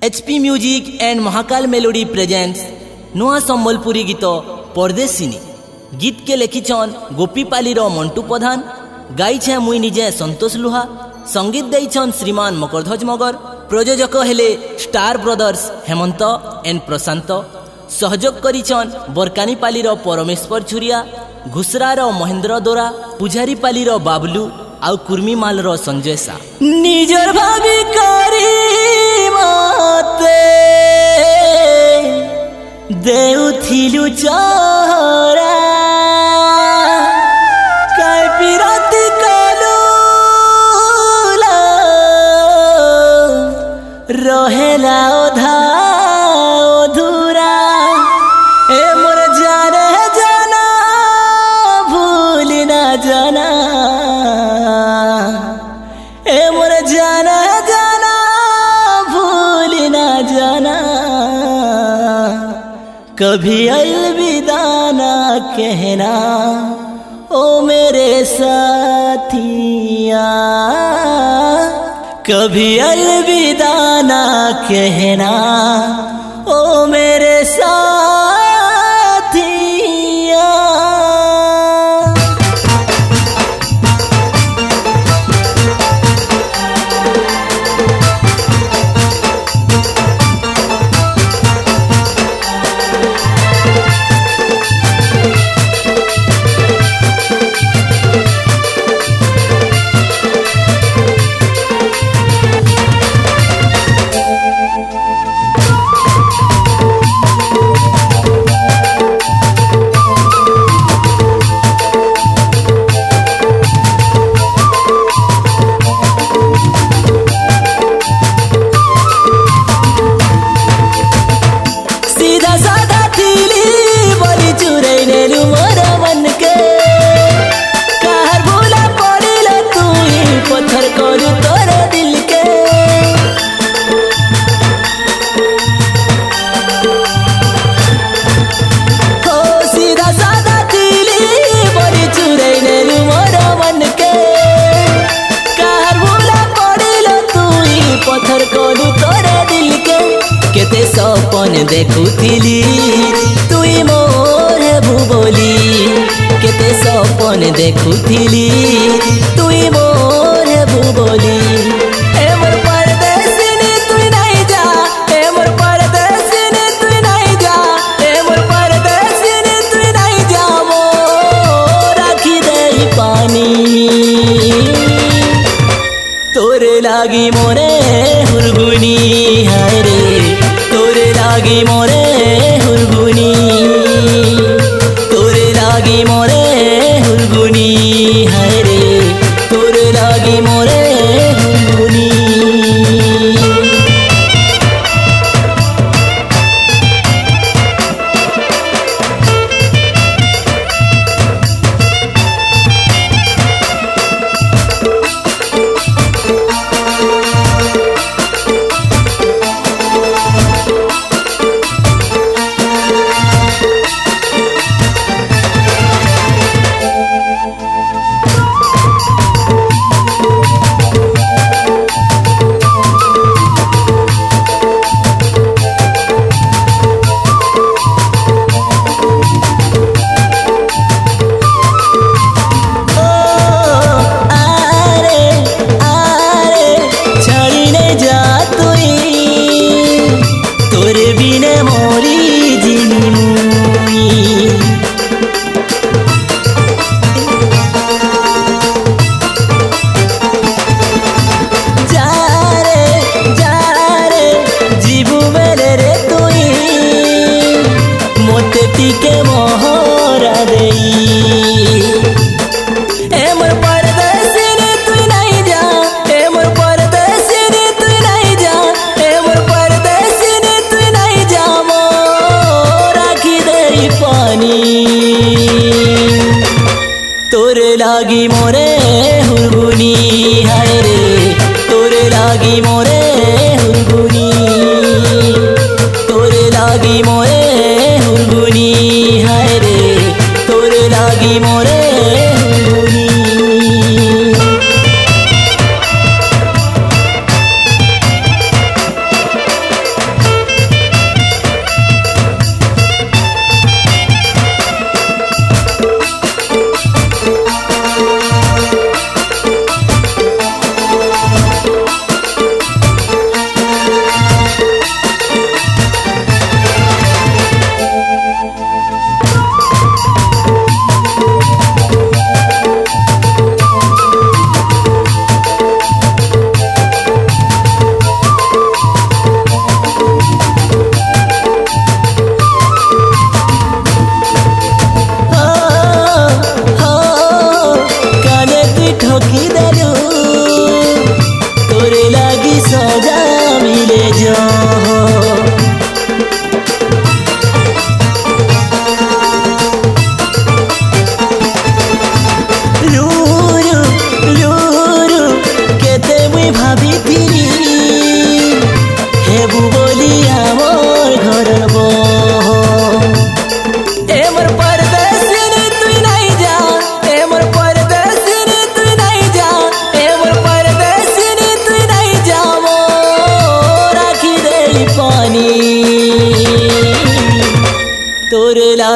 HP music and Mahakal melody presents नुआ सम्बलपुरी गीत परदेशिनी। गीत के लिखिछन गोपीपालीर मंटू प्रधान, गाइछे मुई निजे संतोष लुहा, संगीत देइछन श्रीमान मकरध्वज मगर, प्रयोजक हेले star brothers Hemant and Prashant, सहयोग करिछन बरकानीपालीर परमेश्वर छुरिया, घुसरार महेंद्र दोरा, पुजारीपालीर बाबलू आउ कुर्मीमालर संजय सा। निजर भाभी करी मते देउथिलु चरा काय पिरती कलुला रहेला ओधा ओधुरा ए मोर जाने जाना भूल ना जाना ए मोर जाना जाना भूल ना जाना कभी अलविदा ना कहना ओ मेरे साथिया, कभी अलविदा ना कहना ओ मेरे साथिया। केते सपन देखुथिली तुई मोर भुबोली, केते सपन देखुथिली तुई मोर भुबोली। ए मोर परदेशिनी तुई नहीं जा, ए मोर परदेशिनी तुई नहीं जा, ए मोर परदेशिनी तुई नहीं जा, मोर राखी देई पानी तोरे लागी मोरे हुरगुनी हाय रे, तोरे लागी मोरे हुरगुनी, तोरे लागी मोरे हुरगुनी हाय रे, तोरे लागी मोरे हुरगुनी। तोरे लागी मोरे हुरगुनी हाय रे, तोरे लागी मोरे हुरगुनी, तोरे लागी मोरे हुरगुनी हाय रे, तोरे लागी मोरे हुरगुनी।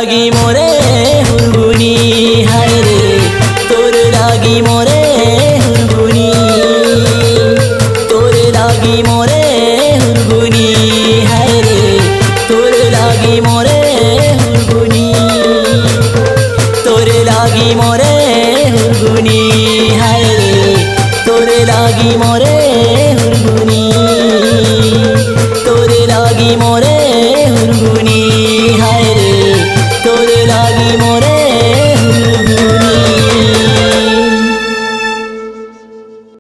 লাগি মরে হুরগুনি হায় রে তোর লাগি মরে হুরগুনি তোর লাগি মরে হুরগুনি হায় রে তোর লাগি মরে হুরগুনি তোর লাগি মরে হুরগুনি হায় রে তোর লাগি মরে হুরগুনি তোর লাগি মরে